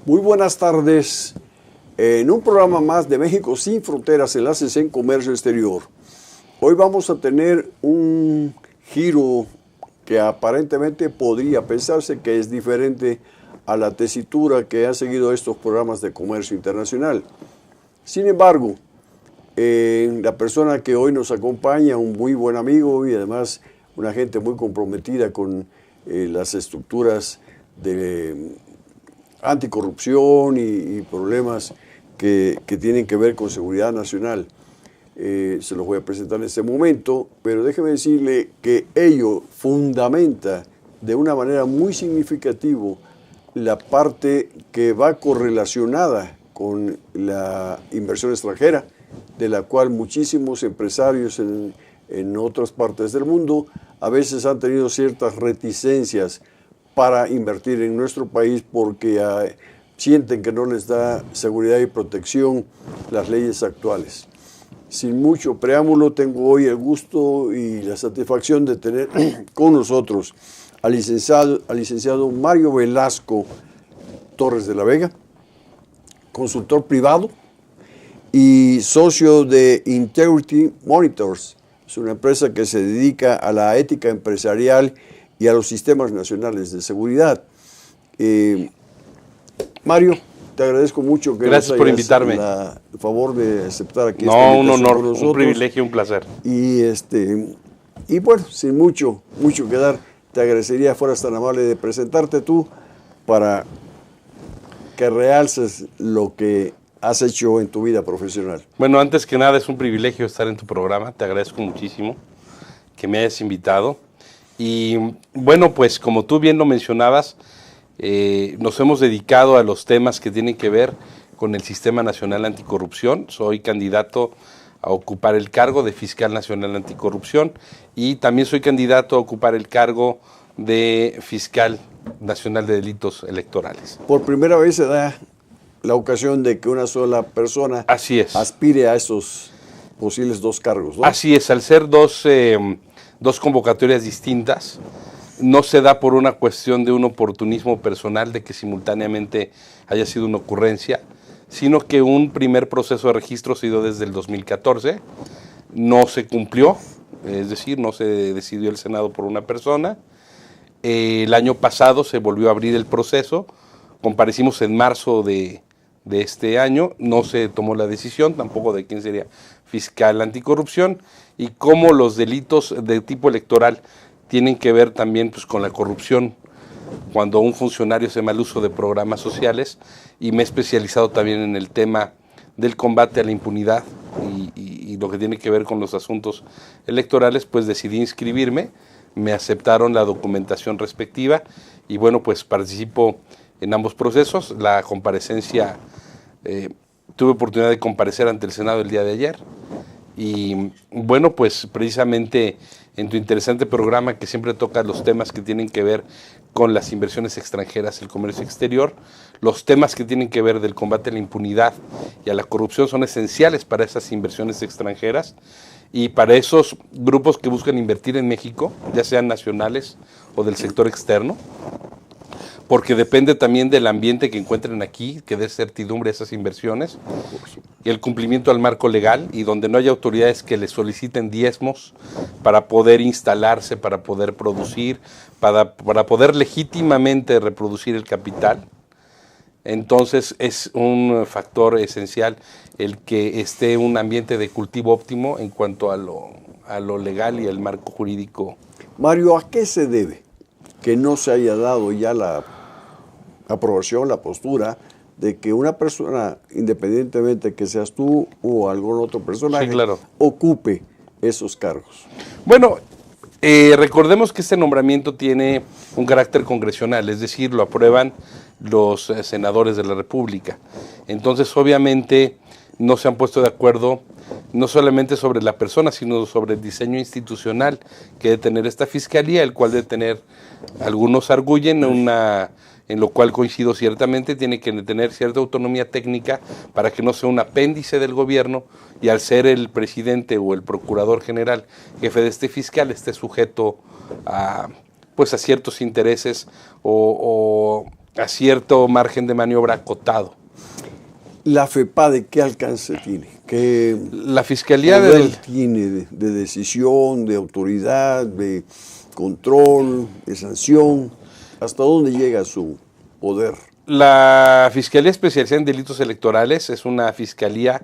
Muy buenas tardes. En un programa más de México Sin Fronteras, Enlaces en Comercio Exterior. Hoy vamos a tener un giro que aparentemente podría pensarse que es diferente a la tesitura que han seguido estos programas de comercio internacional. Sin embargo, la persona que hoy nos acompaña, un muy buen amigo y además una gente muy comprometida con las estructuras de anticorrupción y problemas que tienen que ver con seguridad nacional. Se los voy a presentar en este momento, pero déjeme decirle que ello fundamenta de una manera muy significativa la parte que va correlacionada con la inversión extranjera, de la cual muchísimos empresarios en otras partes del mundo a veces han tenido ciertas reticencias para invertir en nuestro país porque sienten que no les da seguridad y protección las leyes actuales. Sin mucho preámbulo, tengo hoy el gusto y la satisfacción de tener con nosotros al licenciado Mario Velasco Torres de la Vega, consultor privado y socio de Integrity Monitors. Es una empresa que se dedica a la ética empresarial y a los sistemas nacionales de seguridad. Mario, te agradezco mucho que gracias por invitarme. El favor de aceptar aquí. No, un honor, un privilegio, un placer. Y bueno, sin mucho que dar, te agradecería fueras tan amable de presentarte tú para que realces lo que has hecho en tu vida profesional. Bueno, antes que nada es un privilegio estar en tu programa, te agradezco muchísimo que me hayas invitado. Y bueno, pues como tú bien lo mencionabas, nos hemos dedicado a los temas que tienen que ver con el Sistema Nacional Anticorrupción. Soy candidato a ocupar el cargo de Fiscal Nacional Anticorrupción y también soy candidato a ocupar el cargo de Fiscal Nacional de Delitos Electorales. Por primera vez se da la ocasión de que una sola persona aspire a esos posibles dos cargos, ¿no? Así es, al ser dos convocatorias distintas, no se da por una cuestión de un oportunismo personal de que simultáneamente haya sido una ocurrencia, sino que un primer proceso de registro se dio desde el 2014, no se cumplió, es decir, no se decidió el Senado por una persona. El año pasado se volvió a abrir el proceso, comparecimos en marzo de este año, no se tomó la decisión tampoco de quién sería fiscal anticorrupción y cómo los delitos de tipo electoral tienen que ver también pues, con la corrupción cuando un funcionario hace mal uso de programas sociales, y me he especializado también en el tema del combate a la impunidad y lo que tiene que ver con los asuntos electorales, pues decidí inscribirme, me aceptaron la documentación respectiva y bueno, pues participo en ambos procesos. La comparecencia, tuve oportunidad de comparecer ante el Senado el día de ayer y bueno, pues precisamente en tu interesante programa que siempre toca los temas que tienen que ver con las inversiones extranjeras, el comercio exterior, los temas que tienen que ver del combate a la impunidad y a la corrupción son esenciales para esas inversiones extranjeras y para esos grupos que buscan invertir en México, ya sean nacionales o del sector externo, porque depende también del ambiente que encuentren aquí, que dé certidumbre a esas inversiones, y el cumplimiento al marco legal, y donde no haya autoridades que les soliciten diezmos para poder instalarse, para poder producir, para poder legítimamente reproducir el capital. Entonces es un factor esencial el que esté un ambiente de cultivo óptimo en cuanto a lo legal y el marco jurídico. Mario, ¿a qué se debe que no se haya dado ya la aprobación, la postura de que una persona, independientemente que seas tú o algún otro personaje, sí, claro, ocupe esos cargos? Bueno, recordemos que este nombramiento tiene un carácter congresional, es decir, lo aprueban los senadores de la República. Entonces, obviamente, no se han puesto de acuerdo no solamente sobre la persona, sino sobre el diseño institucional que debe tener esta fiscalía, el cual debe tener, algunos arguyen, en lo cual coincido ciertamente, tiene que tener cierta autonomía técnica para que no sea un apéndice del gobierno y al ser el presidente o el procurador general jefe de este fiscal esté sujeto a ciertos intereses o a cierto margen de maniobra acotado. ¿La FEPADE qué alcance tiene? ¿Qué La Fiscalía poder tiene de decisión, de autoridad, de control, de sanción? ¿Hasta dónde llega su poder? La Fiscalía Especializada en Delitos Electorales es una fiscalía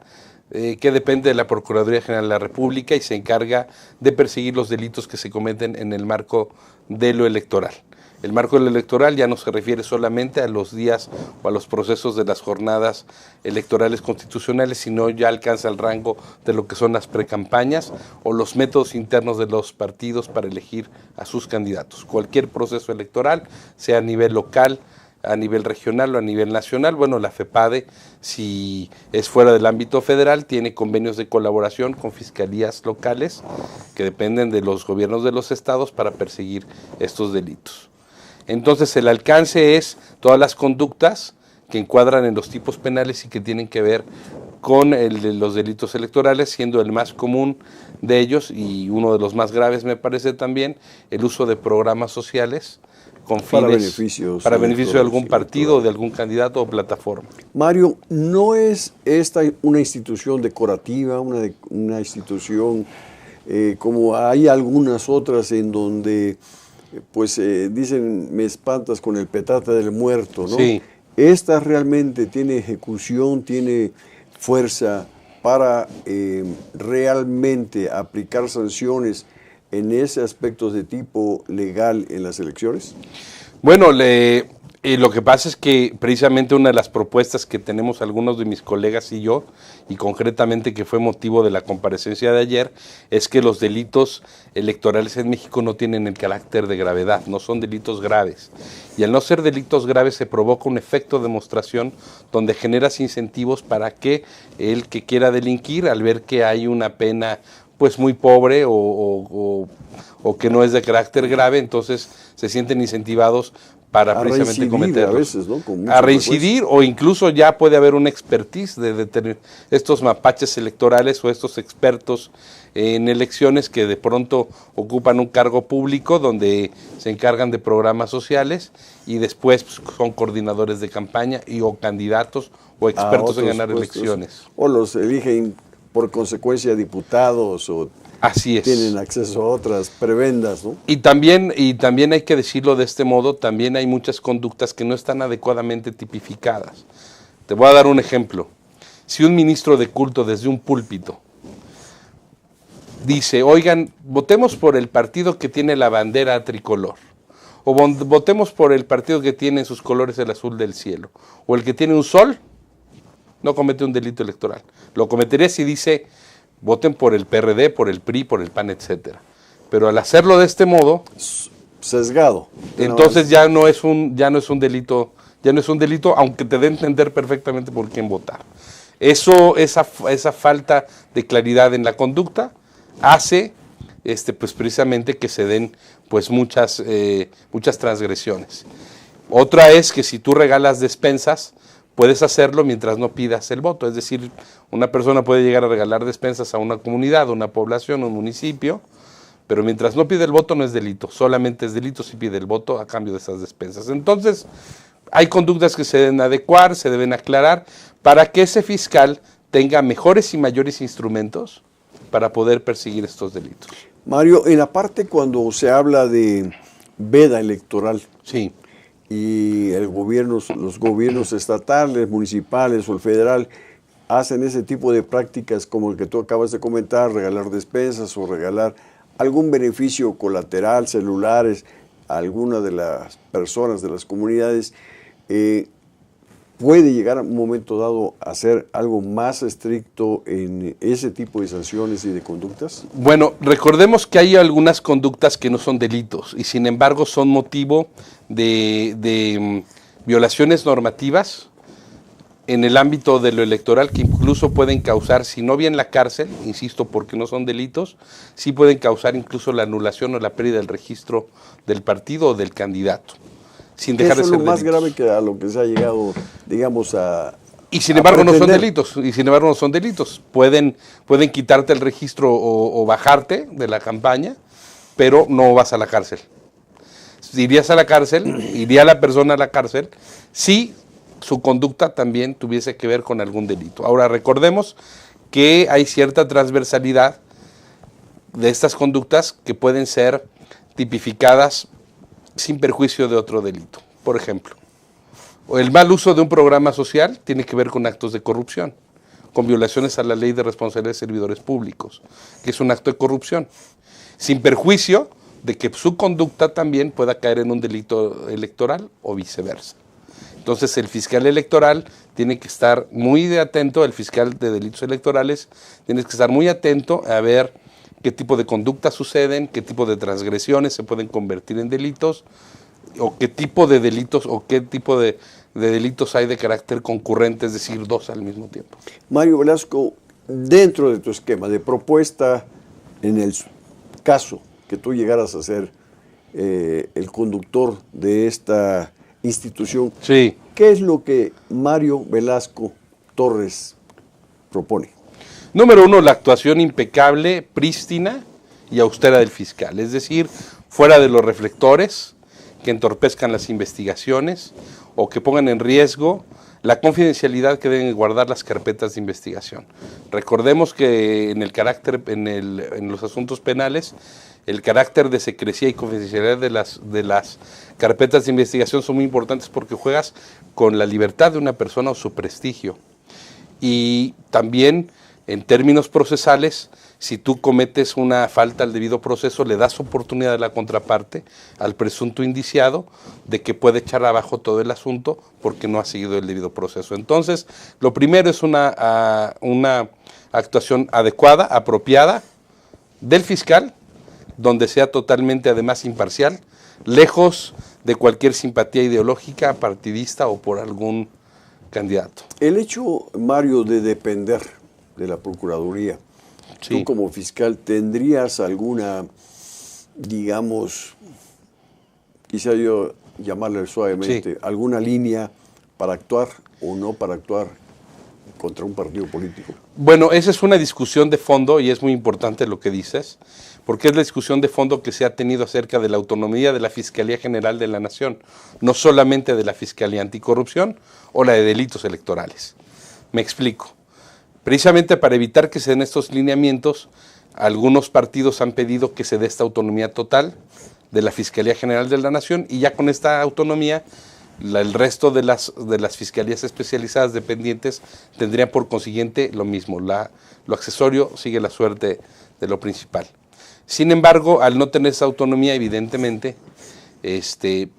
que depende de la Procuraduría General de la República y se encarga de perseguir los delitos que se cometen en el marco de lo electoral. El marco de lo electoral ya no se refiere solamente a los días o a los procesos de las jornadas electorales constitucionales, sino ya alcanza el rango de lo que son las precampañas o los métodos internos de los partidos para elegir a sus candidatos. Cualquier proceso electoral, sea a nivel local, a nivel regional o a nivel nacional, bueno, la FEPADE, si es fuera del ámbito federal, tiene convenios de colaboración con fiscalías locales que dependen de los gobiernos de los estados para perseguir estos delitos. Entonces el alcance es todas las conductas que encuadran en los tipos penales y que tienen que ver con los delitos electorales, siendo el más común de ellos y uno de los más graves me parece también el uso de programas sociales con fines para beneficio de algún partido, de algún candidato o plataforma. Mario, ¿no es esta una institución decorativa, una institución como hay algunas otras en donde pues dicen me espantas con el petate del muerto, ¿no? Sí. Esta realmente tiene ejecución, tiene fuerza para realmente aplicar sanciones en ese aspecto de tipo legal en las elecciones? Bueno, lo que pasa es que precisamente una de las propuestas que tenemos algunos de mis colegas y yo, y concretamente que fue motivo de la comparecencia de ayer, es que los delitos electorales en México no tienen el carácter de gravedad, no son delitos graves. Y al no ser delitos graves se provoca un efecto de demostración donde generas incentivos para que el que quiera delinquir, al ver que hay una pena pues muy pobre o que no es de carácter grave, entonces se sienten incentivados para precisamente cometerlos. A veces, ¿no? A reincidir o incluso ya puede haber una expertise de estos mapaches electorales o estos expertos en elecciones que de pronto ocupan un cargo público donde se encargan de programas sociales y después pues, son coordinadores de campaña o candidatos o expertos en ganar elecciones. O los eligen por consecuencia diputados o así es. Tienen acceso a otras prebendas, ¿no? Y también hay que decirlo de este modo, también hay muchas conductas que no están adecuadamente tipificadas. Te voy a dar un ejemplo. Si un ministro de culto desde un púlpito dice, oigan, votemos por el partido que tiene la bandera tricolor, o votemos por el partido que tiene en sus colores el azul del cielo, o el que tiene un sol, no comete un delito electoral. Lo cometería si dice, voten por el PRD, por el PRI, por el PAN, etcétera. Pero al hacerlo de este modo, sesgado. Entonces ya no es un delito, aunque te dé a entender perfectamente por quién votar. Esa falta de claridad en la conducta hace pues precisamente que se den pues muchas transgresiones. Otra es que si tú regalas despensas, puedes hacerlo mientras no pidas el voto. Es decir, una persona puede llegar a regalar despensas a una comunidad, a una población, a un municipio, pero mientras no pide el voto no es delito. Solamente es delito si pide el voto a cambio de esas despensas. Entonces, hay conductas que se deben adecuar, se deben aclarar, para que ese fiscal tenga mejores y mayores instrumentos para poder perseguir estos delitos. Mario, en la parte cuando se habla de veda electoral, sí, y los gobiernos estatales, municipales o el federal hacen ese tipo de prácticas como el que tú acabas de comentar, regalar despensas o regalar algún beneficio colateral, celulares, a alguna de las personas de las comunidades, puede llegar a un momento dado a ser algo más estricto en ese tipo de sanciones y de conductas? Bueno, recordemos que hay algunas conductas que no son delitos y sin embargo son motivo de violaciones normativas en el ámbito de lo electoral que incluso pueden causar, si no bien la cárcel, insisto, porque no son delitos, sí pueden causar incluso la anulación o la pérdida del registro del partido o del candidato. Sin dejar de ser delitos. Eso es lo más grave que a lo que se ha llegado, digamos, y sin embargo no son delitos, pueden quitarte el registro o bajarte de la campaña, pero no vas a la cárcel. irías a la cárcel, iría la persona a la cárcel, si su conducta también tuviese que ver con algún delito. Ahora, recordemos que hay cierta transversalidad de estas conductas que pueden ser tipificadas sin perjuicio de otro delito. Por ejemplo, el mal uso de un programa social tiene que ver con actos de corrupción, con violaciones a la ley de responsabilidad de servidores públicos, que es un acto de corrupción, sin perjuicio de que su conducta también pueda caer en un delito electoral o viceversa. Entonces el fiscal electoral tiene que estar muy atento, el fiscal de delitos electorales tiene que estar muy atento a ver qué tipo de conductas suceden, qué tipo de transgresiones se pueden convertir en delitos, o qué tipo de delitos o qué tipo de delitos hay de carácter concurrente, es decir, dos al mismo tiempo. Mario Velasco, dentro de tu esquema de propuesta, en el caso que tú llegaras a ser el conductor de esta institución, Sí. ¿qué es lo que Mario Velasco Torres propone? Número uno, la actuación impecable, prístina y austera del fiscal, es decir, fuera de los reflectores que entorpezcan las investigaciones o que pongan en riesgo la confidencialidad que deben guardar las carpetas de investigación. Recordemos que en el carácter, en los asuntos penales, el carácter de secrecía y confidencialidad de las carpetas de investigación son muy importantes porque juegas con la libertad de una persona o su prestigio. Y también, en términos procesales, si tú cometes una falta al debido proceso, le das oportunidad a la contraparte, al presunto indiciado, de que puede echar abajo todo el asunto porque no ha seguido el debido proceso. Entonces, lo primero es una actuación adecuada, apropiada del fiscal, donde sea totalmente además imparcial, lejos de cualquier simpatía ideológica, partidista o por algún candidato. El hecho, Mario, de depender de la Procuraduría, Sí. tú como fiscal, ¿tendrías alguna, digamos, quizá yo llamarle suavemente, alguna línea para actuar o no para actuar contra un partido político? Bueno, esa es una discusión de fondo y es muy importante lo que dices, porque es la discusión de fondo que se ha tenido acerca de la autonomía de la Fiscalía General de la Nación, no solamente de la Fiscalía Anticorrupción o la de delitos electorales. Me explico. Precisamente para evitar que se den estos lineamientos, algunos partidos han pedido que se dé esta autonomía total de la Fiscalía General de la Nación y ya con esta autonomía el resto de las fiscalías especializadas dependientes tendrían por consiguiente lo mismo, lo accesorio sigue la suerte de lo principal. Sin embargo, al no tener esa autonomía, evidentemente,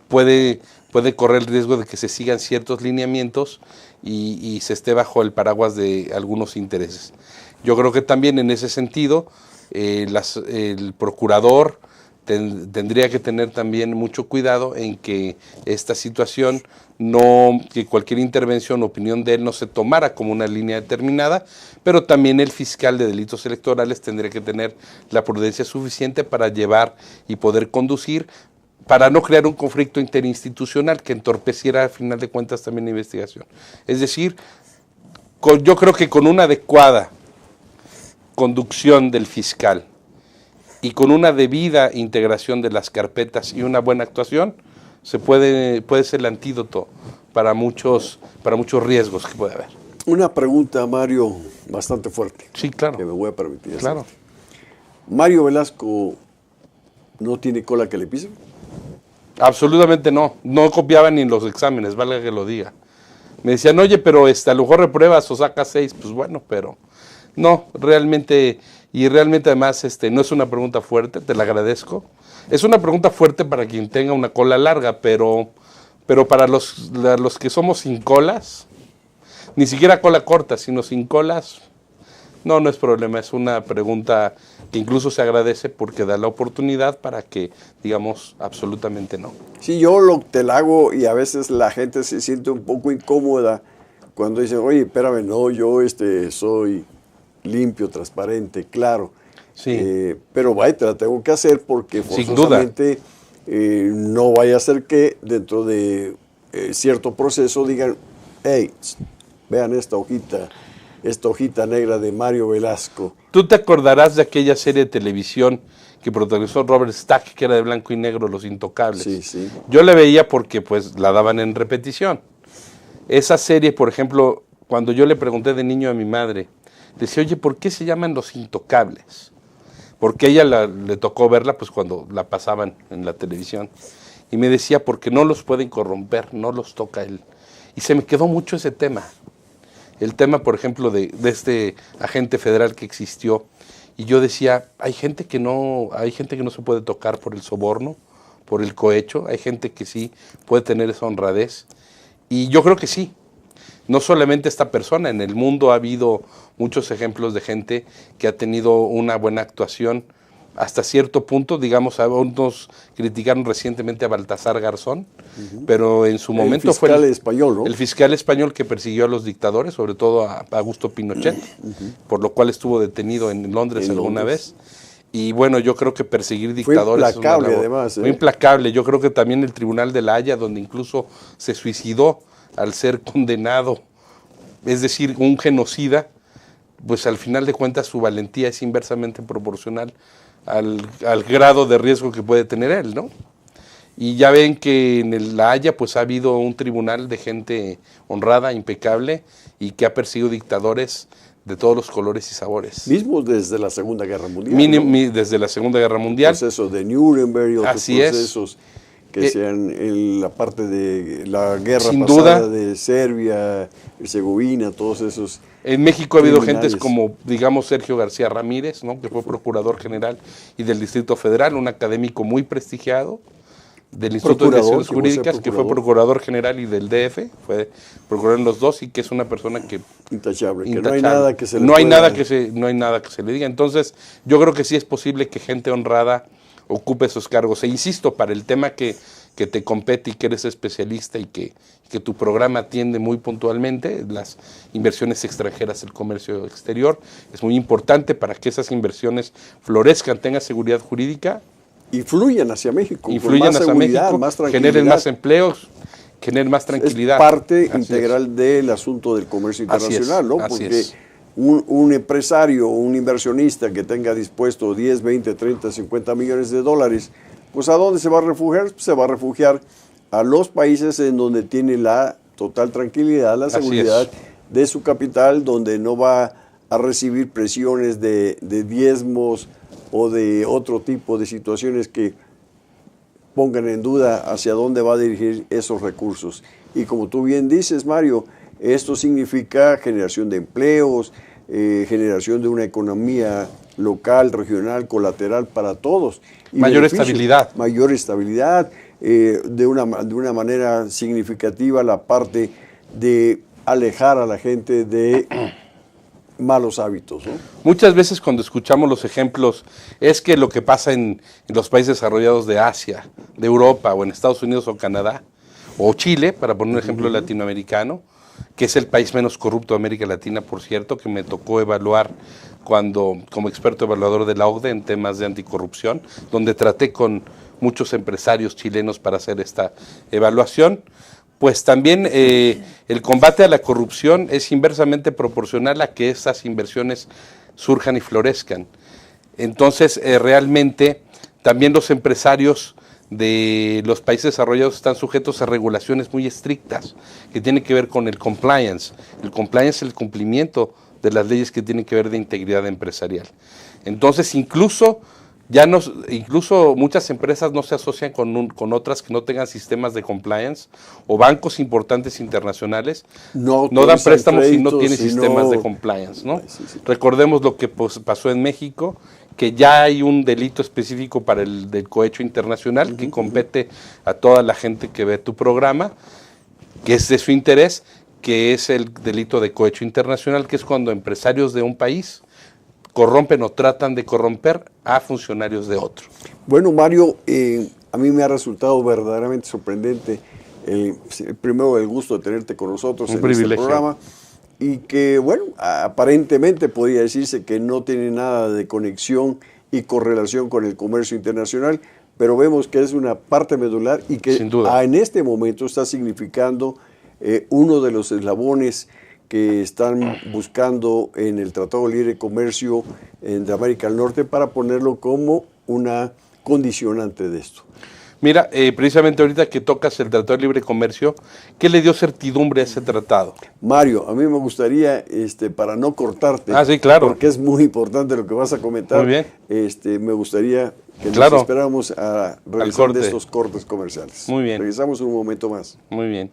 puede correr el riesgo de que se sigan ciertos lineamientos y se esté bajo el paraguas de algunos intereses. Yo creo que también en ese sentido, el procurador tendría que tener también mucho cuidado en que esta situación, que cualquier intervención o opinión de él no se tomara como una línea determinada, pero también el fiscal de delitos electorales tendría que tener la prudencia suficiente para llevar y poder conducir, para no crear un conflicto interinstitucional que entorpeciera al final de cuentas también la investigación. Es decir, yo creo que con una adecuada conducción del fiscal y con una debida integración de las carpetas y una buena actuación, puede ser el antídoto para muchos riesgos que puede haber. Una pregunta, Mario, bastante fuerte. Sí, claro. Que me voy a permitir. Claro. ¿Mario Velasco no tiene cola que le pisen? Absolutamente no. No copiaba ni en los exámenes, valga que lo diga. Me decían, oye, pero a lo mejor repruebas o sacas 6. Pues bueno, pero no, realmente, y realmente además no es una pregunta fuerte, te la agradezco. Es una pregunta fuerte para quien tenga una cola larga, pero para los que somos sin colas, ni siquiera cola corta, sino sin colas, no es problema. Es una pregunta que incluso se agradece porque da la oportunidad para que digamos absolutamente no. Sí, yo te la hago y a veces la gente se siente un poco incómoda cuando dicen, oye, espérame, no, yo soy limpio, transparente, claro. Sí. Pero vaya, te la tengo que hacer porque forzosamente no vaya a ser que dentro de cierto proceso digan, hey, vean esta hojita negra de Mario Velasco. Tú te acordarás de aquella serie de televisión que protagonizó Robert Stack, que era de blanco y negro, Los Intocables. Sí, sí. Yo la veía porque pues la daban en repetición. Esa serie, por ejemplo, cuando yo le pregunté de niño a mi madre, decía, oye, ¿por qué se llaman Los Intocables? Porque a ella le tocó verla pues cuando la pasaban en la televisión. Y me decía, porque no los pueden corromper, no los toca él. Y se me quedó mucho ese tema. El tema, por ejemplo, de este agente federal que existió. Y yo decía, hay gente que no se puede tocar por el soborno, por el cohecho. Hay gente que sí puede tener esa honradez. Y yo creo que sí. No solamente esta persona, en el mundo ha habido muchos ejemplos de gente que ha tenido una buena actuación hasta cierto punto. Digamos, algunos criticaron recientemente a Baltasar Garzón, pero en su momento fue el fiscal español que persiguió a los dictadores, sobre todo a Augusto Pinochet, por lo cual estuvo detenido en Londres alguna vez. Y bueno, yo creo que perseguir dictadores fue implacable, además. Fue implacable. Yo creo que también el Tribunal de la Haya, donde incluso se suicidó al ser condenado, es decir, un genocida, pues al final de cuentas su valentía es inversamente proporcional al grado de riesgo que puede tener él, ¿no? Y ya ven que en La Haya pues ha habido un tribunal de gente honrada, impecable, y que ha perseguido dictadores de todos los colores y sabores. Mismo desde la Segunda Guerra Mundial. Desde la Segunda Guerra Mundial. Procesos de Nuremberg y otros Así procesos que sean en la parte de la guerra sin pasada duda, de Serbia, Herzegovina, todos esos. En México ha habido gentes como, digamos, Sergio García Ramírez, ¿no?, que fue procurador general y del Distrito Federal, un académico muy prestigiado del Instituto de Investigaciones Jurídicas, que fue procurador general y del DF, fue procurador en los dos, y que es una persona que intachable, que no hay nada que se le no hay nada que se le diga. Entonces, yo creo que sí es posible que gente honrada ocupe esos cargos. E insisto, para el tema que te compete y que eres especialista y que tu programa atiende muy puntualmente, las inversiones extranjeras, el comercio exterior, es muy importante para que esas inversiones florezcan, tengan seguridad jurídica. Y fluyan hacia México. Influyan hacia México, más generen más empleos, generen más tranquilidad. Es parte integral del asunto del comercio internacional, ¿no? Porque un empresario, un inversionista que tenga dispuesto 10, 20, 30, 50 millones de dólares, pues ¿a dónde se va a refugiar? Se va a refugiar a los países en donde tiene la total tranquilidad, la seguridad de su capital, donde no va a recibir presiones de diezmos o de otro tipo de situaciones que pongan en duda hacia dónde va a dirigir esos recursos. Y como tú bien dices, Mario, esto significa generación de empleos, generación de una economía local, regional, colateral para todos. Y mayor estabilidad. Mayor estabilidad, de una manera significativa la parte de alejar a la gente de malos hábitos, ¿no? Muchas veces cuando escuchamos los ejemplos es que lo que pasa en los países desarrollados de Asia, de Europa o en Estados Unidos o Canadá o Chile, para poner un ejemplo latinoamericano, que es el país menos corrupto de América Latina, por cierto, que me tocó evaluar como experto evaluador de la OCDE en temas de anticorrupción, donde traté con muchos empresarios chilenos para hacer esta evaluación. Pues también el combate a la corrupción es inversamente proporcional a que estas inversiones surjan y florezcan. Entonces, realmente, también los empresarios de los países desarrollados están sujetos a regulaciones muy estrictas que tienen que ver con el compliance. El compliance es el cumplimiento de las leyes que tienen que ver de integridad empresarial. Entonces, incluso muchas empresas no se asocian con otras que no tengan sistemas de compliance, o bancos importantes internacionales no dan préstamos si no tienen sistemas de compliance, ¿no? Sí. Recordemos lo que pasó en México, que ya hay un delito específico para el del cohecho internacional que compete a toda la gente que ve tu programa, que es de su interés, que es el delito de cohecho internacional, que es cuando empresarios de un país corrompen o tratan de corromper a funcionarios de otro. Bueno, Mario, a mí me ha resultado verdaderamente sorprendente primero el gusto de tenerte con nosotros en este programa, y que, bueno, aparentemente podría decirse que no tiene nada de conexión y correlación con el comercio internacional, pero vemos que es una parte medular y que en este momento está significando uno de los eslabones que están buscando en el Tratado de Libre Comercio de América del Norte para ponerlo como una condicionante de esto. Mira, precisamente ahorita que tocas el Tratado de Libre Comercio, ¿qué le dio certidumbre a ese tratado? Mario, a mí me gustaría, para no cortarte, sí, claro, porque es muy importante lo que vas a comentar, muy bien. Me gustaría que Claro. nos esperáramos a regresar de estos cortes comerciales. Muy bien. Regresamos un momento más. Muy bien.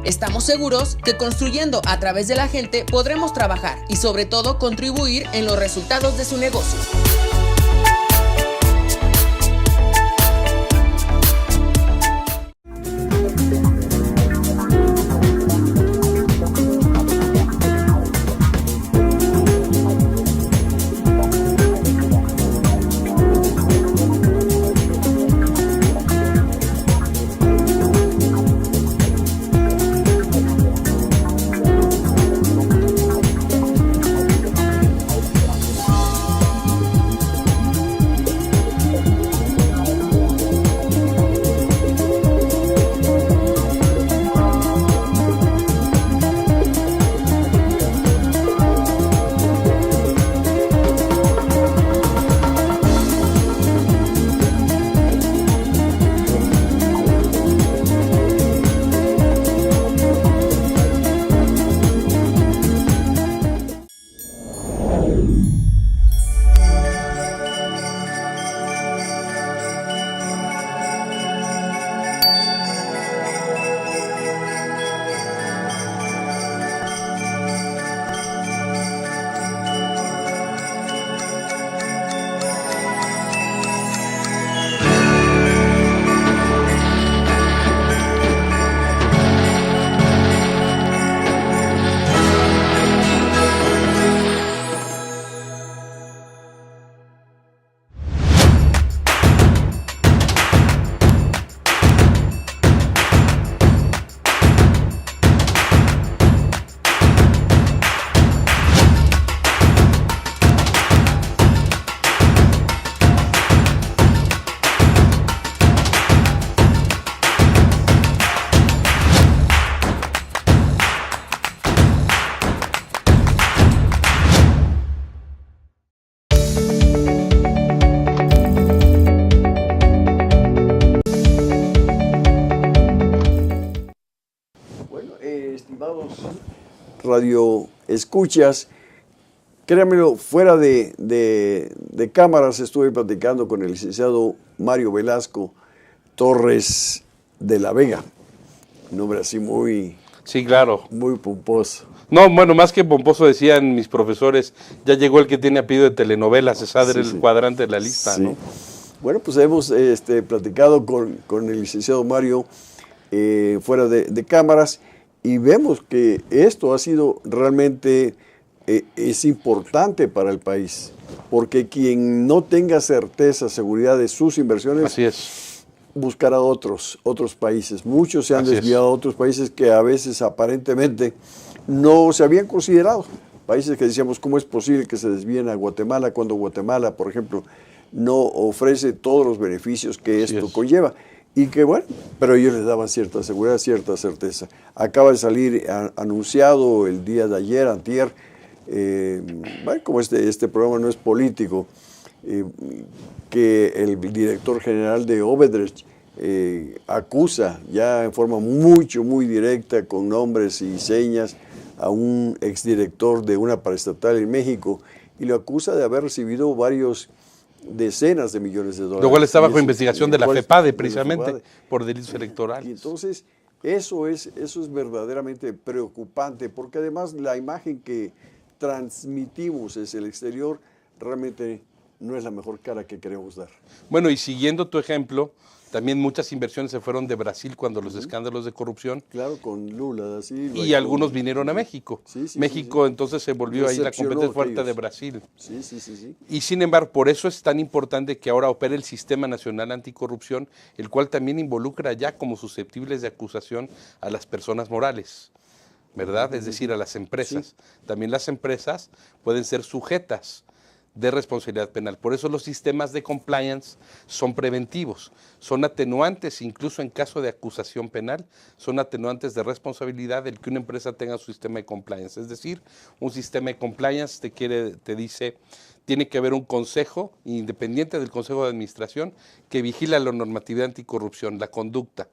Estamos seguros que construyendo a través de la gente podremos trabajar y sobre todo contribuir en los resultados de su negocio. Estimados radio escuchas, créanmelo, fuera de cámaras estuve platicando con el licenciado Mario Velasco Torres de la Vega, un nombre así muy, Sí, claro. muy pomposo. No, bueno, más que pomposo decían mis profesores, ya llegó el que tiene apellido de telenovela, se sabe el cuadrante de la lista, Sí. ¿no? Bueno, pues hemos platicado con el licenciado Mario fuera de cámaras y vemos que esto ha sido realmente, es importante para el país, porque quien no tenga certeza, seguridad de sus inversiones, Así es. buscará otros países. Muchos se han Así desviado a otros países que a veces aparentemente no se habían considerado. Países que decíamos, ¿cómo es posible que se desvíen a Guatemala cuando Guatemala, por ejemplo, no ofrece todos los beneficios que Así esto es. conlleva? Y que bueno, pero ellos les daban cierta seguridad, cierta certeza. Acaba de salir anunciado el día de ayer, antier, bueno, como este programa no es político, que el director general de Obedrecht acusa ya en forma muy directa, con nombres y señas, a un exdirector de una paraestatal en México y lo acusa de haber recibido varios decenas de millones de dólares. Lo cual está bajo Y eso, investigación de la igual, FEPADE, de la precisamente, FEPADE. por delitos electorales. Y entonces, eso es verdaderamente preocupante, porque además la imagen que transmitimos hacia el exterior realmente no es la mejor cara que queremos dar. Bueno, y siguiendo tu ejemplo, También muchas inversiones se fueron de Brasil cuando los escándalos de corrupción. Claro, con Lula da Silva. Y algunos vinieron a México. México entonces se volvió ahí la competencia fuerte de Brasil. Sí. Y sin embargo, por eso es tan importante que ahora opere el Sistema Nacional Anticorrupción, el cual también involucra ya como susceptibles de acusación a las personas morales, ¿verdad? Es decir, a las empresas. También las empresas pueden ser sujetas de responsabilidad penal. Por eso los sistemas de compliance son preventivos, son atenuantes, incluso en caso de acusación penal, son atenuantes de responsabilidad el que una empresa tenga su sistema de compliance. Es decir, un sistema de compliance te dice, tiene que haber un consejo independiente del consejo de administración que vigila la normatividad anticorrupción, la conducta.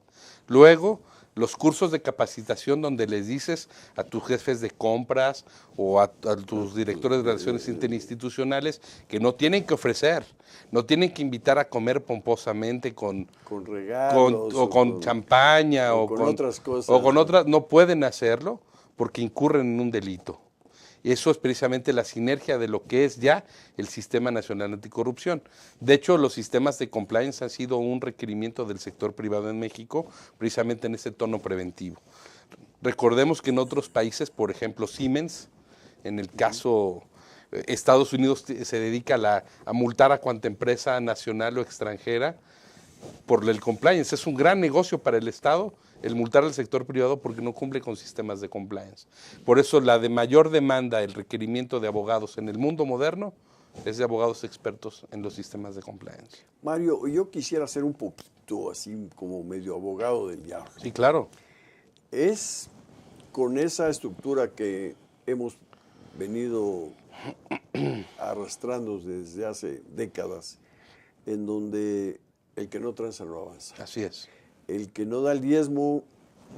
Luego, los cursos de capacitación donde les dices a tus jefes de compras o a tus directores de relaciones interinstitucionales que no tienen que ofrecer, no tienen que invitar a comer pomposamente con regalos o con champaña o con otras cosas. O con otras, no pueden hacerlo porque incurren en un delito. Eso es precisamente la sinergia de lo que es ya el Sistema Nacional Anticorrupción. De hecho, los sistemas de compliance han sido un requerimiento del sector privado en México, precisamente en ese tono preventivo. Recordemos que en otros países, por ejemplo, Siemens, en el caso Estados Unidos se dedica a multar a cuanta empresa nacional o extranjera por el compliance. Es un gran negocio para el Estado el multar al sector privado porque no cumple con sistemas de compliance. Por eso la de mayor demanda, el requerimiento de abogados en el mundo moderno, es de abogados expertos en los sistemas de compliance. Mario, yo quisiera ser un poquito así como medio abogado del diablo. Sí, claro. Es con esa estructura que hemos venido arrastrando desde hace décadas, en donde el que no tranza no avanza. Así es. El que no da el diezmo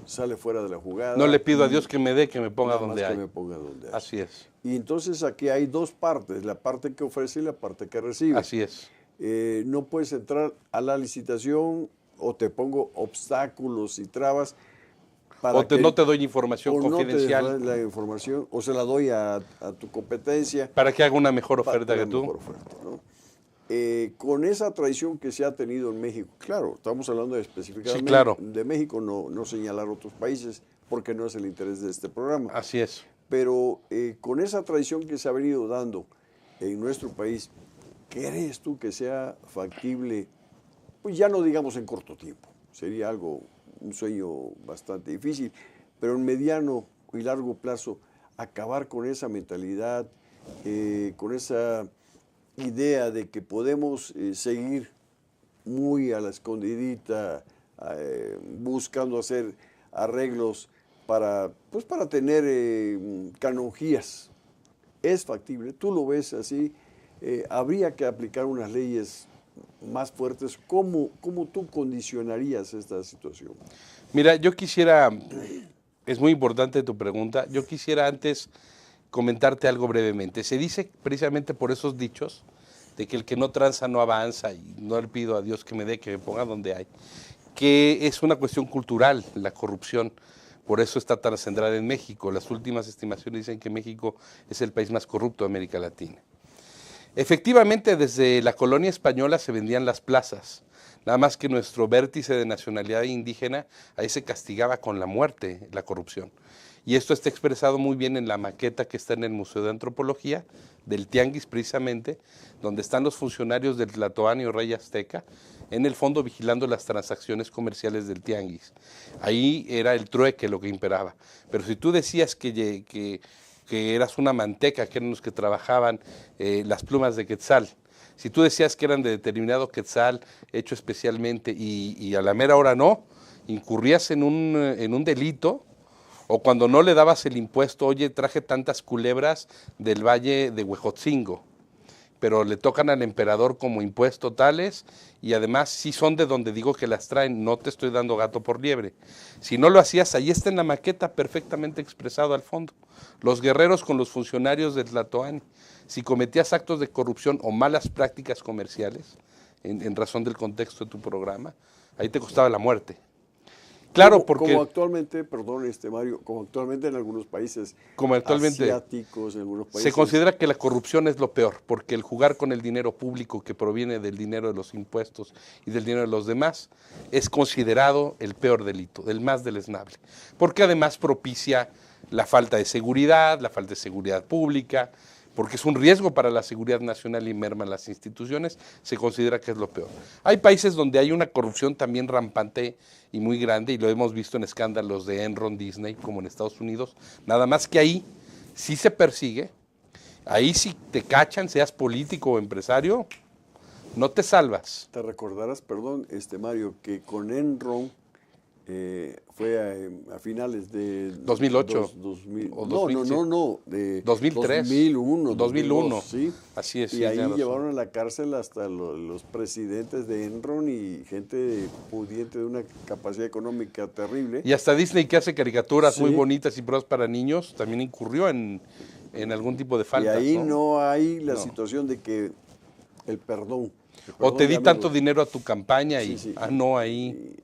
sale fuera de la jugada. No le pido a Dios que me dé, que me ponga donde hay. Que me ponga donde hay. Así es. Y entonces aquí hay dos partes, la parte que ofrece y la parte que recibe. Así es. No puedes entrar a la licitación o te pongo obstáculos y trabas. No te doy información confidencial. No te doy la información o se la doy a tu competencia. Para que haga una mejor oferta que tú. Mejor oferta, ¿no? Con esa tradición que se ha tenido en México, claro, estamos hablando específicamente de México, no señalar otros países, porque no es el interés de este programa. Así es. Pero con esa tradición que se ha venido dando en nuestro país, ¿crees tú que sea factible? Pues ya no digamos en corto tiempo, sería un sueño bastante difícil, pero en mediano y largo plazo, acabar con esa mentalidad, con esa idea de que podemos seguir muy a la escondidita, buscando hacer arreglos para tener canonjías. Es factible, tú lo ves así, habría que aplicar unas leyes más fuertes. ¿Cómo tú condicionarías esta situación? Mira, yo quisiera, es muy importante tu pregunta, yo quisiera antes comentarte algo brevemente. Se dice precisamente por esos dichos de que el que no tranza no avanza y no le pido a Dios que me dé, que me ponga donde hay, que es una cuestión cultural la corrupción. Por eso está tan centrada en México. Las últimas estimaciones dicen que México es el país más corrupto de América Latina. Efectivamente, desde la colonia española se vendían las plazas. Nada más que nuestro vértice de nacionalidad indígena, ahí se castigaba con la muerte la corrupción. Y esto está expresado muy bien en la maqueta que está en el Museo de Antropología, del Tianguis precisamente, donde están los funcionarios del Tlatoani o Rey Azteca, en el fondo vigilando las transacciones comerciales del Tianguis. Ahí era el trueque lo que imperaba. Pero si tú decías que eras una manteca, que eran los que trabajaban las plumas de quetzal, si tú decías que eran de determinado quetzal, hecho especialmente, y a la mera hora no, incurrías en un delito. O cuando no le dabas el impuesto, oye, traje tantas culebras del valle de Huejotzingo, pero le tocan al emperador como impuesto tales, y además sí son de donde digo que las traen, no te estoy dando gato por liebre. Si no lo hacías, ahí está en la maqueta perfectamente expresado al fondo. Los guerreros con los funcionarios del Tlatoani. Si cometías actos de corrupción o malas prácticas comerciales, en razón del contexto de tu programa, ahí te costaba la muerte. Claro, porque... Como actualmente, perdón, Mario, como actualmente en algunos países Como actualmente asiáticos, en algunos países... se considera que la corrupción es lo peor, porque el jugar con el dinero público que proviene del dinero de los impuestos y del dinero de los demás es considerado el peor delito, el más deleznable, porque además propicia la falta de seguridad pública, porque es un riesgo para la seguridad nacional y merma las instituciones, se considera que es lo peor. Hay países donde hay una corrupción también rampante y muy grande, y lo hemos visto en escándalos de Enron, Disney, como en Estados Unidos, nada más que ahí sí se persigue, ahí si te cachan, seas político o empresario, no te salvas. Te recordarás, perdón, Mario, que con Enron fue a finales de 2008 o no, 2000, de 2003, 2001, 2001, sí. Así es. Y sí, ahí llevaron a la cárcel hasta los presidentes de Enron y gente pudiente de una capacidad económica terrible. Y hasta Disney, que hace caricaturas Sí. muy bonitas y pruebas para niños, también incurrió en algún tipo de faltas. Y ahí no hay la No. situación de que el perdón O te di de tanto amigos. dinero a tu campaña y, Sí. no, ahí...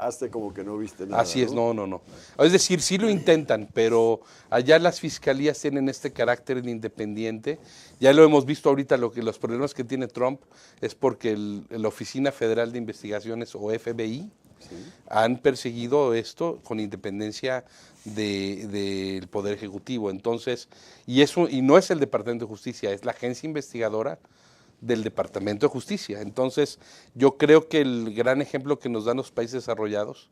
Hazte como que no viste nada. Así es, no. Es decir, sí lo intentan, pero allá las fiscalías tienen este carácter de independiente. Ya lo hemos visto ahorita, los problemas que tiene Trump es porque la Oficina Federal de Investigaciones, o FBI, han perseguido esto con independencia del Poder Ejecutivo. Entonces, y no es el Departamento de Justicia, es la agencia investigadora del Departamento de Justicia. Entonces, yo creo que el gran ejemplo que nos dan los países desarrollados,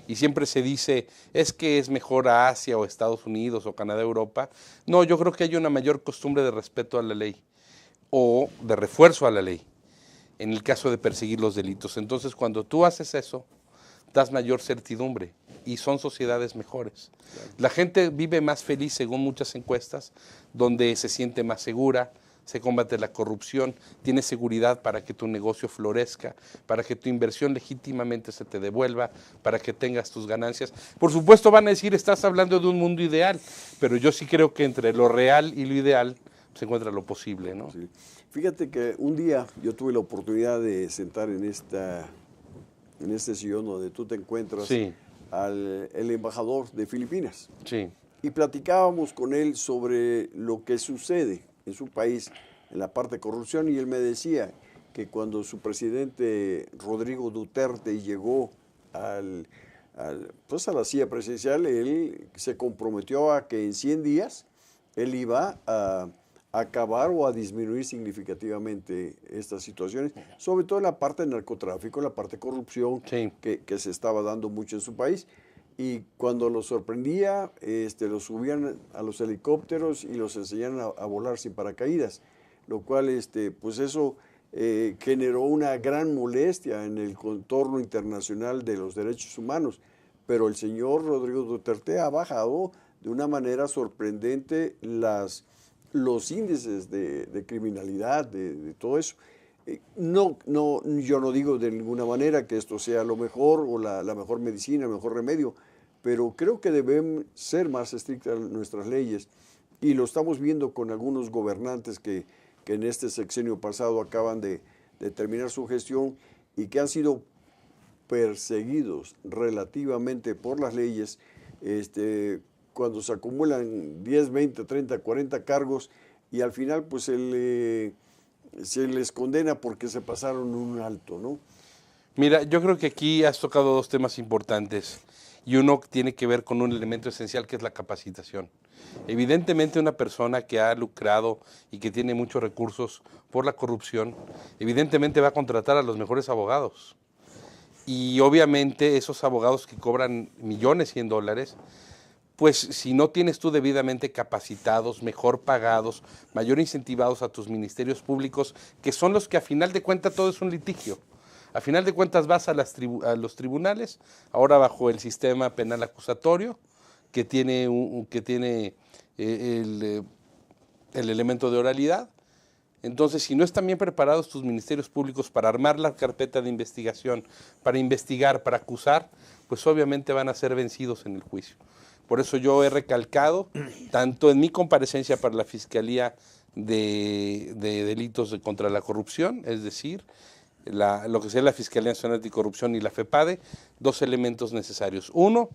y siempre se dice, es que es mejor a Asia o Estados Unidos o Canadá, Europa. No, yo creo que hay una mayor costumbre de respeto a la ley o de refuerzo a la ley en el caso de perseguir los delitos. Entonces, cuando tú haces eso, das mayor certidumbre y son sociedades mejores. Claro. La gente vive más feliz, según muchas encuestas, donde se siente más segura, se combate la corrupción, tienes seguridad para que tu negocio florezca, para que tu inversión legítimamente se te devuelva, para que tengas tus ganancias. Por supuesto van a decir, estás hablando de un mundo ideal, pero yo sí creo que entre lo real y lo ideal se encuentra lo posible, ¿no? Sí. Fíjate que un día yo tuve la oportunidad de sentar en este sillón donde tú te encuentras el embajador de Filipinas. Sí. Y platicábamos con él sobre lo que sucede en su país en la parte de corrupción, y él me decía que cuando su presidente Rodrigo Duterte llegó pues a la silla presidencial, él se comprometió a que en 100 días él iba a acabar o a disminuir significativamente estas situaciones, sobre todo en la parte de narcotráfico, en la parte de corrupción que se estaba dando mucho en su país. Y cuando los sorprendía, los subían a los helicópteros y los enseñaban a volar sin paracaídas, lo cual, pues eso generó una gran molestia en el contorno internacional de los derechos humanos. Pero el señor Rodrigo Duterte ha bajado de una manera sorprendente los índices de criminalidad, de todo eso. No, yo no digo de ninguna manera que esto sea lo mejor o la mejor medicina, el mejor remedio, pero creo que deben ser más estrictas nuestras leyes, y lo estamos viendo con algunos gobernantes que en este sexenio pasado acaban de terminar su gestión y que han sido perseguidos relativamente por las leyes, cuando se acumulan 10, 20, 30, 40 cargos y al final pues se les condena porque se pasaron un alto, ¿no? Mira, yo creo que aquí has tocado dos temas importantes y uno tiene que ver con un elemento esencial que es la capacitación. Evidentemente una persona que ha lucrado y que tiene muchos recursos por la corrupción, evidentemente va a contratar a los mejores abogados. Y obviamente esos abogados que cobran millones y en dólares, pues si no tienes tú debidamente capacitados, mejor pagados, mayor incentivados a tus ministerios públicos, que son los que a final de cuentas todo es un litigio. A final de cuentas vas a los tribunales, ahora bajo el sistema penal acusatorio, que tiene el elemento de oralidad. Entonces, si no están bien preparados tus ministerios públicos para armar la carpeta de investigación, para investigar, para acusar, pues obviamente van a ser vencidos en el juicio. Por eso yo he recalcado, tanto en mi comparecencia para la Fiscalía de Delitos contra la Corrupción, es decir, lo que sería la Fiscalía Nacional Anticorrupción y la FEPADE, 2 elementos necesarios. 1,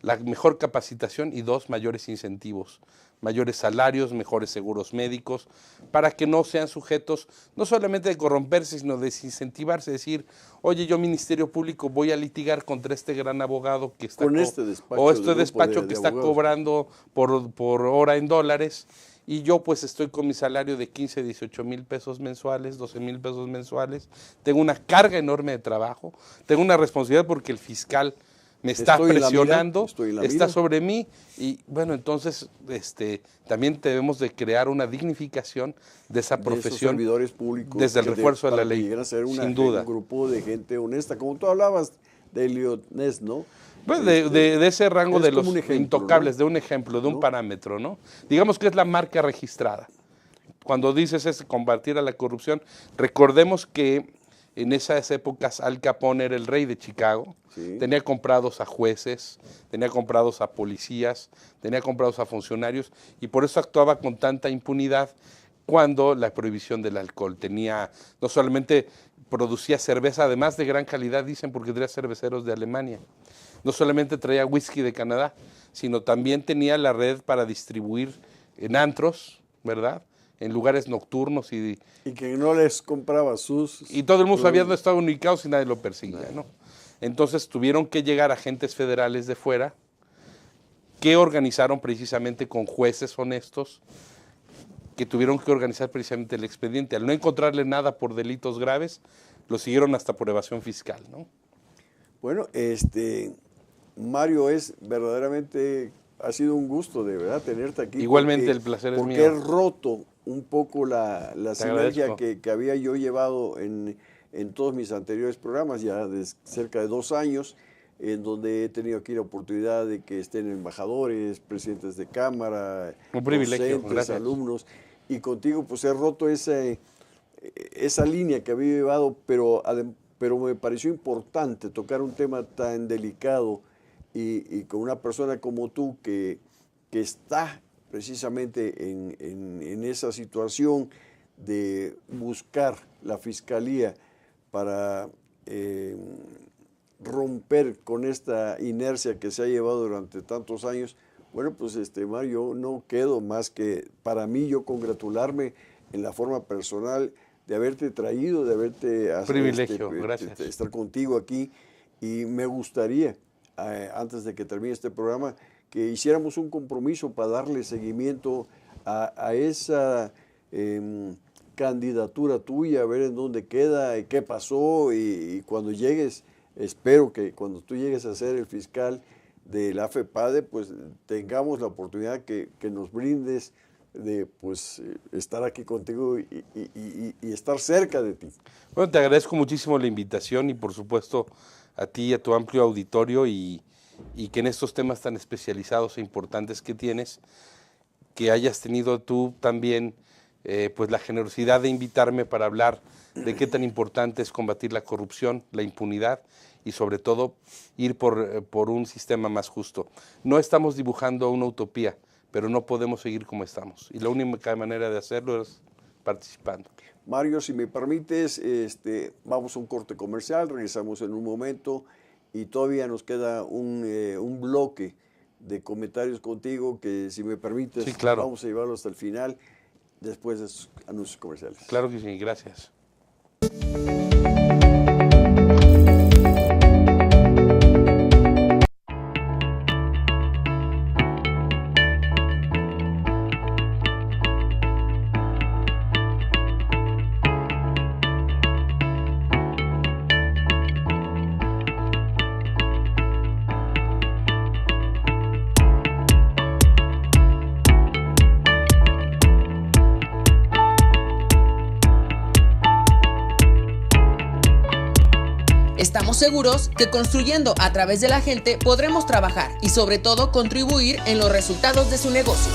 la mejor capacitación y 2, mayores incentivos, mayores salarios, mejores seguros médicos, para que no sean sujetos no solamente de corromperse, sino de desincentivarse, decir, oye, yo Ministerio Público voy a litigar contra este gran abogado que está con este despacho, o este despacho que está cobrando por hora en dólares, y yo pues estoy con mi salario de 15, 18 mil pesos mensuales, 12 mil pesos mensuales, tengo una carga enorme de trabajo, tengo una responsabilidad porque el fiscal me está presionando, está sobre mí, y bueno, entonces también debemos de crear una dignificación de esa profesión, esos servidores públicos, desde el refuerzo de la ley, sin duda. Un grupo de gente honesta, como tú hablabas de Elliot Ness, ¿no? Pues de ese rango de los intocables, ¿no? De un ejemplo, de un parámetro, ¿no? Digamos que es la marca registrada. Cuando dices combatir a la corrupción, recordemos que en esas épocas Al Capone era el rey de Chicago, sí. Tenía comprados a jueces, tenía comprados a policías, tenía comprados a funcionarios, y por eso actuaba con tanta impunidad cuando la prohibición del alcohol tenía, no solamente producía cerveza, además de gran calidad, dicen, porque traía cerveceros de Alemania, no solamente traía whisky de Canadá, sino también tenía la red para distribuir en antros, ¿verdad?, en lugares nocturnos y que no les compraba sus... Y todo el mundo sabía dónde estaban ubicados y nadie lo perseguía, ¿no? Entonces tuvieron que llegar agentes federales de fuera que organizaron precisamente con jueces honestos, que tuvieron que organizar precisamente el expediente. Al no encontrarle nada por delitos graves, lo siguieron hasta por evasión fiscal, ¿no? Bueno, Mario, verdaderamente ha sido un gusto de verdad tenerte aquí. Igualmente el placer es mío. Porque he roto un poco la sinergia que había yo llevado en todos mis anteriores programas, ya de cerca de 2 años, en donde he tenido aquí la oportunidad de que estén embajadores, presidentes de cámara, un privilegio, docentes, alumnos, y contigo pues he roto esa línea que había llevado, pero me pareció importante tocar un tema tan delicado y con una persona como tú que está precisamente en esa situación de buscar la fiscalía para romper con esta inercia que se ha llevado durante tantos años. Bueno, pues Mario, no quedo más que para mí yo congratularme en la forma personal de haberte traído, de haberte privilegio, gracias. Estar contigo aquí, y me gustaría antes de que termine este programa que hiciéramos un compromiso para darle seguimiento a esa candidatura tuya, a ver en dónde queda y qué pasó, y cuando llegues, espero que cuando tú llegues a ser el fiscal de la FEPADE, pues tengamos la oportunidad que nos brindes de pues estar aquí contigo y estar cerca de ti. Bueno, te agradezco muchísimo la invitación y por supuesto a ti y a tu amplio auditorio, y que en estos temas tan especializados e importantes que tienes, que hayas tenido tú también pues la generosidad de invitarme para hablar de qué tan importante es combatir la corrupción, la impunidad y sobre todo ir por un sistema más justo. No estamos dibujando una utopía, pero no podemos seguir como estamos, y la única manera de hacerlo es participando. Mario, si me permites, vamos a un corte comercial, regresamos en un momento y todavía nos queda un bloque de comentarios contigo que, si me permites, sí, claro, vamos a llevarlo hasta el final después de esos anuncios comerciales. Claro que sí, gracias. Estamos seguros que construyendo a través de la gente podremos trabajar y sobre todo contribuir en los resultados de su negocio.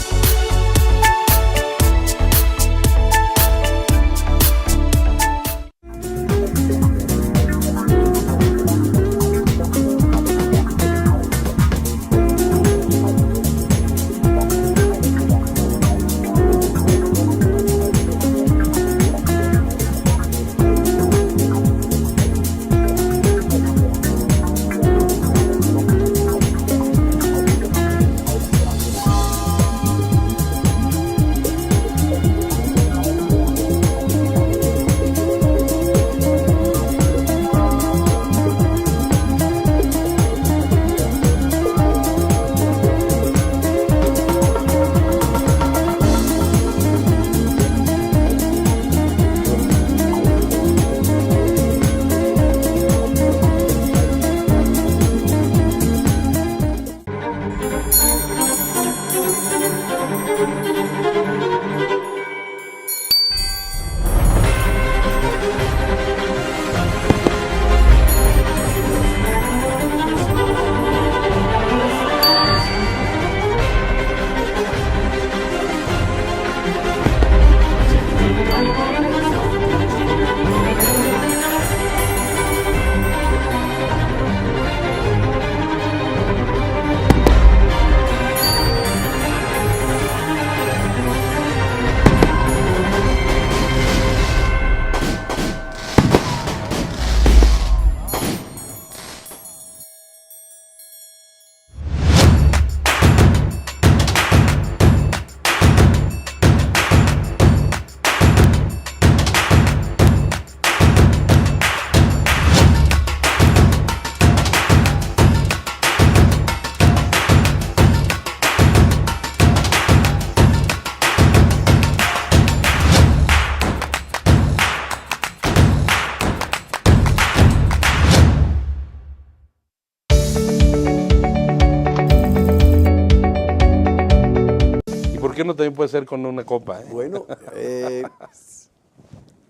qué no también puede ser con una copa? Bueno,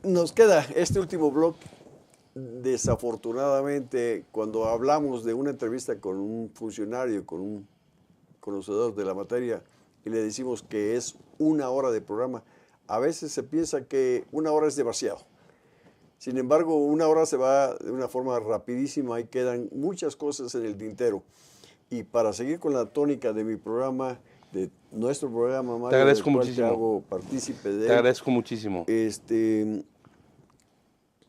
nos queda este último bloque. Desafortunadamente, cuando hablamos de una entrevista con un funcionario, con un conocedor de la materia, y le decimos que es 1 hora de programa, a veces se piensa que 1 hora es demasiado. Sin embargo, 1 hora se va de una forma rapidísima y quedan muchas cosas en el tintero. Y para seguir con la tónica de mi programa, de nuestro programa, Mario, te agradezco del cual muchísimo. te hago partícipe de Te él, agradezco muchísimo.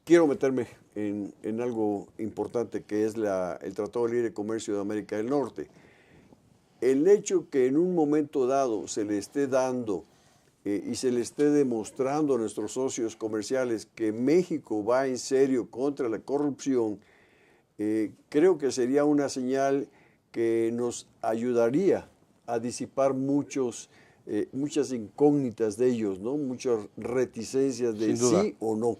Quiero meterme en algo importante que es el Tratado de Libre Comercio de América del Norte. El hecho que en un momento dado se le esté dando y se le esté demostrando a nuestros socios comerciales que México va en serio contra la corrupción, creo que sería una señal que nos ayudaría a disipar muchas incógnitas de ellos, ¿no? Muchas reticencias de sí o no.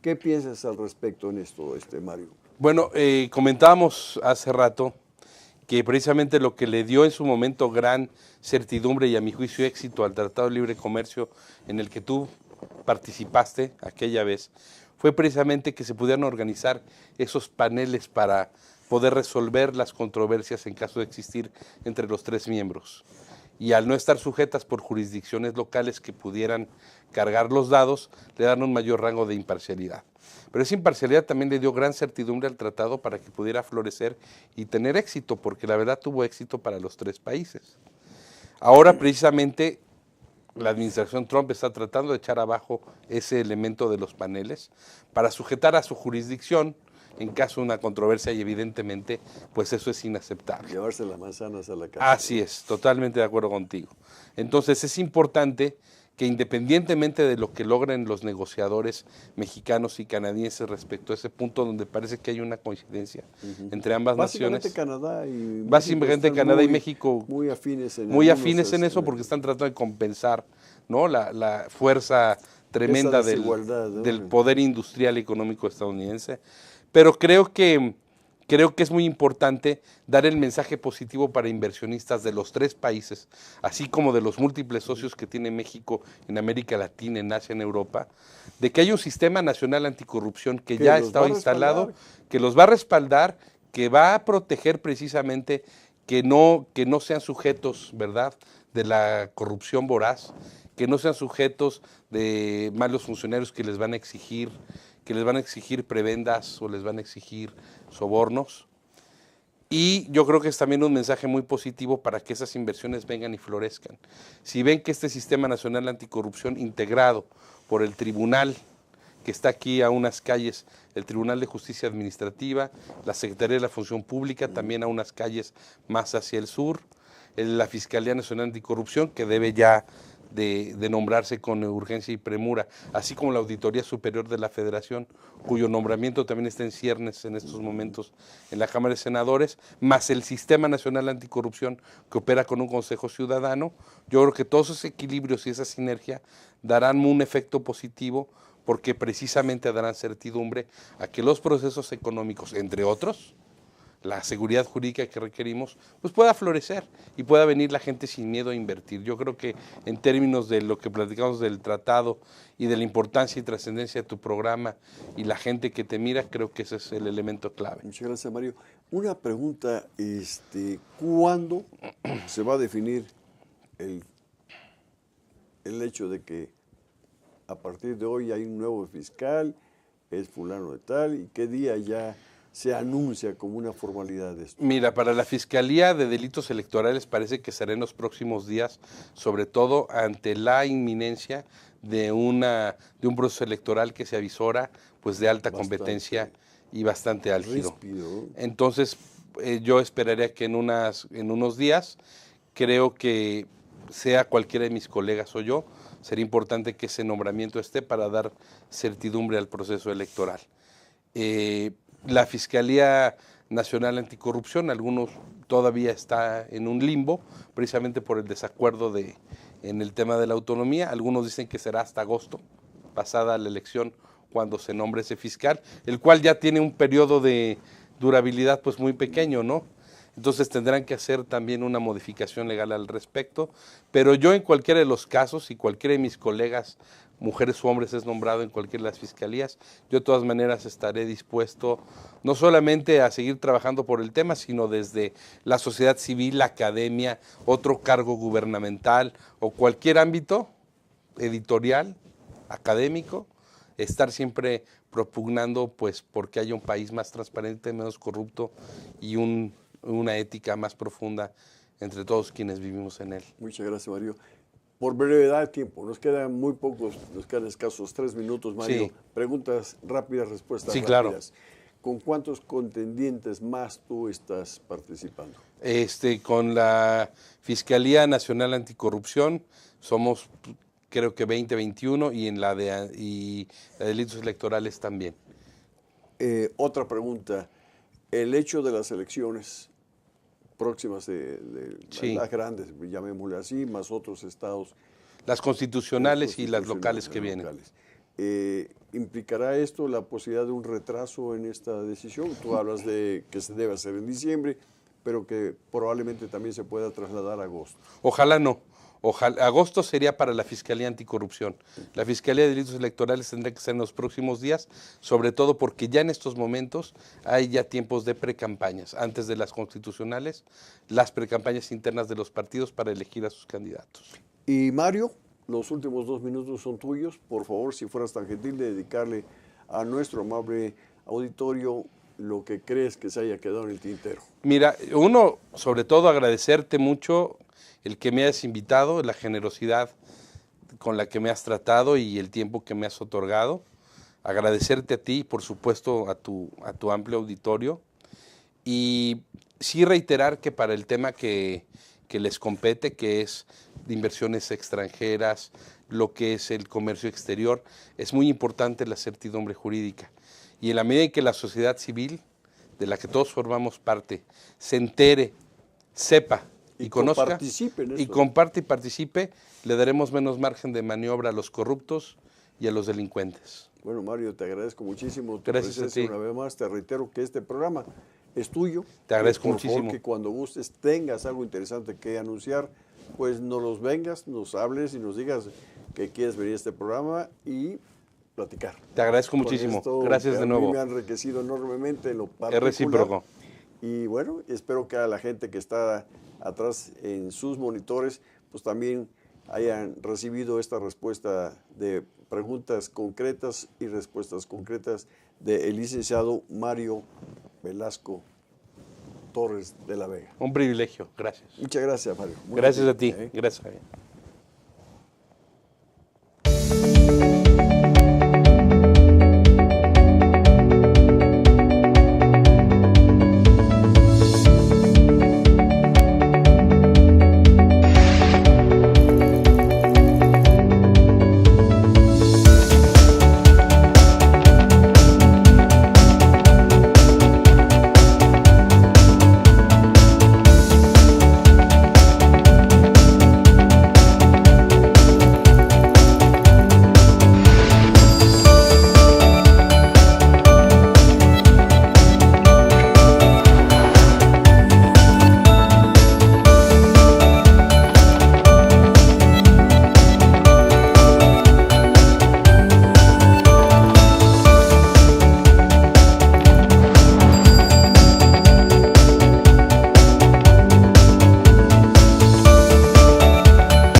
¿Qué piensas al respecto en esto, Mario? Bueno, comentábamos hace rato que precisamente lo que le dio en su momento gran certidumbre y a mi juicio éxito al Tratado de Libre Comercio en el que tú participaste aquella vez fue precisamente que se pudieran organizar esos paneles para poder resolver las controversias en caso de existir entre los 3 miembros. Y al no estar sujetas por jurisdicciones locales que pudieran cargar los dados, le dan un mayor rango de imparcialidad. Pero esa imparcialidad también le dio gran certidumbre al tratado para que pudiera florecer y tener éxito, porque la verdad tuvo éxito para los 3 países. Ahora precisamente la administración Trump está tratando de echar abajo ese elemento de los paneles para sujetar a su jurisdicción en caso de una controversia y evidentemente pues eso es inaceptable. Llevarse las manzanas a la casa. Así es, totalmente de acuerdo contigo. Entonces es importante que independientemente de lo que logren los negociadores mexicanos y canadienses respecto a ese punto donde parece que hay una coincidencia entre ambas naciones. Básicamente Canadá y México muy afines en eso porque están tratando de compensar, ¿no? la fuerza tremenda del poder industrial y económico estadounidense. Pero creo que es muy importante dar el mensaje positivo para inversionistas de los 3 países, así como de los múltiples socios que tiene México en América Latina, en Asia, en Europa, de que hay un sistema nacional anticorrupción que ya está instalado, que los va a respaldar, que va a proteger precisamente que no sean sujetos, ¿verdad?, de la corrupción voraz, que no sean sujetos de malos funcionarios que les van a exigir prebendas o les van a exigir sobornos. Y yo creo que es también un mensaje muy positivo para que esas inversiones vengan y florezcan. Si ven que este Sistema Nacional Anticorrupción integrado por el tribunal que está aquí a unas calles, el Tribunal de Justicia Administrativa, la Secretaría de la Función Pública, también a unas calles más hacia el sur, la Fiscalía Nacional Anticorrupción, que debe ya de nombrarse con urgencia y premura, así como la Auditoría Superior de la Federación, cuyo nombramiento también está en ciernes en estos momentos en la Cámara de Senadores, más el Sistema Nacional Anticorrupción que opera con un Consejo Ciudadano. Yo creo que todos esos equilibrios y esa sinergia darán un efecto positivo porque precisamente darán certidumbre a que los procesos económicos, entre otros, la seguridad jurídica que requerimos, pues pueda florecer y pueda venir la gente sin miedo a invertir. Yo creo que en términos de lo que platicamos del tratado y de la importancia y trascendencia de tu programa y la gente que te mira, creo que ese es el elemento clave. Muchas gracias, Mario. Una pregunta, ¿cuándo se va a definir el hecho de que a partir de hoy hay un nuevo fiscal, es fulano de tal, y qué día ya se anuncia como una formalidad de esto? Mira, para la Fiscalía de Delitos Electorales parece que será en los próximos días, sobre todo ante la inminencia de un proceso electoral que se avisora, pues de alta competencia y bastante álgido. Ríspido. Entonces, yo esperaría que en unos días, creo que sea cualquiera de mis colegas o yo, sería importante que ese nombramiento esté para dar certidumbre al proceso electoral. La Fiscalía Nacional Anticorrupción, algunos todavía está en un limbo, precisamente por el desacuerdo en el tema de la autonomía. Algunos dicen que será hasta agosto, pasada la elección, cuando se nombre ese fiscal, el cual ya tiene un periodo de durabilidad pues muy pequeño, ¿no? entonces tendrán que hacer también una modificación legal al respecto, pero yo en cualquiera de los casos, y cualquiera de mis colegas, mujeres o hombres, es nombrado en cualquiera de las fiscalías, yo de todas maneras estaré dispuesto no solamente a seguir trabajando por el tema, sino desde la sociedad civil, la academia, otro cargo gubernamental o cualquier ámbito editorial, académico, estar siempre propugnando pues porque haya un país más transparente, menos corrupto y una ética más profunda entre todos quienes vivimos en él. Muchas gracias, Mario. Por brevedad de tiempo, nos quedan muy pocos, nos quedan escasos 3 minutos, Mario. Sí. Preguntas rápidas, respuestas Sí, rápidas. claro. ¿Con cuántos contendientes más tú estás participando? Con la Fiscalía Nacional Anticorrupción somos creo que 20, 21 y en la de delitos electorales también. Otra pregunta, el hecho de las elecciones próximas Sí. las grandes, llamémosle así, más otros estados. Las constitucionales y las locales que vienen. ¿Implicará esto la posibilidad de un retraso en esta decisión? Tú hablas de que se debe hacer en diciembre, pero que probablemente también se pueda trasladar a agosto. Ojalá no. Agosto sería para la Fiscalía Anticorrupción. La Fiscalía de Delitos Electorales tendrá que ser en los próximos días, sobre todo porque ya en estos momentos hay ya tiempos de precampañas, antes de las constitucionales, las precampañas internas de los partidos para elegir a sus candidatos. Y Mario, los últimos 2 minutos son tuyos. Por favor, si fueras tan gentil de dedicarle a nuestro amable auditorio lo que crees que se haya quedado en el tintero. Mira, uno, sobre todo agradecerte mucho el que me hayas invitado, la generosidad con la que me has tratado y el tiempo que me has otorgado. Agradecerte a ti, por supuesto, a tu amplio auditorio. Y sí reiterar que para el tema que les compete, que es de inversiones extranjeras, lo que es el comercio exterior, es muy importante la certidumbre jurídica. Y en la medida en que la sociedad civil, de la que todos formamos parte, se entere, sepa y conozca, participe en y esto. comparte y participe, le daremos menos margen de maniobra a los corruptos y a los delincuentes. Bueno, Mario, te agradezco muchísimo tu Gracias presencia a ti. una vez más. Te reitero que este programa es tuyo. Te agradezco Por favor, muchísimo. que cuando gustes tengas algo interesante que anunciar, pues nos los vengas, nos hables y nos digas que quieres venir a este programa y platicar. Te agradezco Con muchísimo. esto, Gracias que de a mí nuevo. me ha enriquecido enormemente en lo particular. Es recíproco. Y bueno, espero que a la gente que está atrás en sus monitores, pues también hayan recibido esta respuesta de preguntas concretas y respuestas concretas del licenciado Mario Velasco Torres de la Vega. Un privilegio. Gracias. Muchas gracias, Mario. Muy Gracias a gentil, ti. Gracias, Javier.